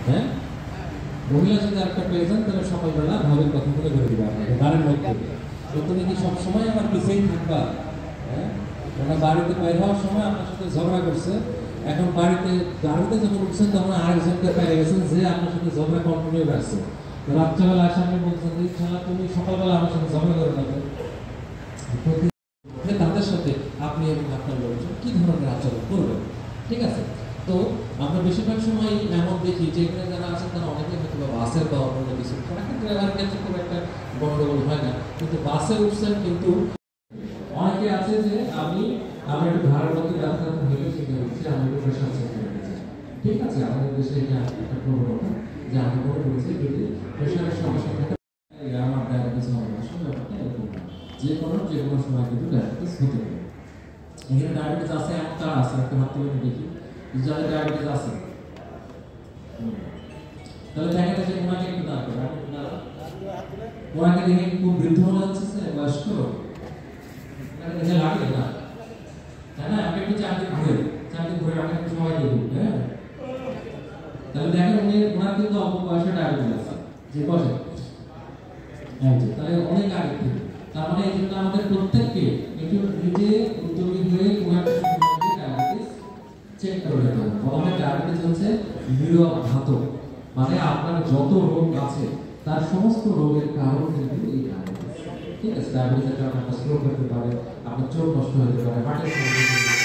হ্যাঁ, মহিলা যদি আরেকটা পেয়ে যান তাহলে সকালবেলা ভাবের কথা বলে ধরে দিবে আপনাকে বাড়ির মধ্যে। তো তুমি কি সবসময় আমার পিছিয়েই থাকবা? হ্যাঁ, ওরা বাড়িতে বের হওয়ার সময় আপনার সাথে ঝগড়া করছে, এখন বাড়িতে যখন উঠছেন তখন আরেকজনকে পেয়ে গেছেন যে আপনার সাথে ঝগড়া কন্টিনিউ রাখছে। রাত্রেবেলা আসে আপনি বলছেন যে তুমি সকালবেলা আমার সাথে ঝগড়া করে নেবে। তাদের সাথে আপনি এবং আপনার লোকজন কি ধরনের আচরণ করবেন? ঠিক আছে, তো আমরা বেশিরভাগ সময় এমন দেখি যে এখানে যারা আছেন তারা অনেকে হয়তো বাসের বা অন্য কিছু ড্রাইভার ক্ষেত্রে খুব একটা গন্ডগোল হয় না, কিন্তু বাসে উঠছেন কিন্তু অনেকে আছে যে আমি একটু ভাড়ার মধ্যে ব্যবসা হেঁটে শিখে হচ্ছে, আমি একটু প্রেশার চেক করে নিচ্ছি। ঠিক আছে, আমাদের দেশে এটা একটা প্রবণতা যে আমি মনে করেছি যদি প্রেশারের সমস্যা থাকে আমার ডায়াবেটিস হবে, আসলে ব্যাপারটা এরকম না। যে কোনো সময় কিন্তু ডায়াবেটিস হতে পারে। এখানে ডায়াবেটিস আছে এমন কারা আছে একটা হাত তুলে দেখি যাদের ডায়াবেটিস আছে, তাহলে দেখা যাচ্ছে ওনাকে একটু দাঁড় করে ওনাকে দেখে খুব বৃদ্ধ মনে হচ্ছে, বয়স্ক দেখে লাগে না, তাই না? আপনি একটু চারদিক ঘুরে আপনি একটু সময় দিয়ে দিন। হ্যাঁ, তাহলে দেখেন ওনার কিন্তু অল্প বয়সে ডায়াবেটিস আছে, যে বয়সে তাহলে অনেক আগে থেকে। তার মানে এই জন্য আমাদের প্রত্যেককে একটু নিজে উদ্যোগী হয়ে ডায়াবেটিস চেক করে নিতে হবে। আমাদের ডায়াবেটিস হচ্ছে নিরঘাতক, মানে আপনার যত রোগ আছে তার সমস্ত রোগের কারণ কিন্তু এই ডায়াবেটিস। ঠিক আছে, ডায়াবেটিসের কারণে আপনার স্ট্রোক হতে পারে, আপনার চোখ নষ্ট হতে পারে, হার্টের সমস্যা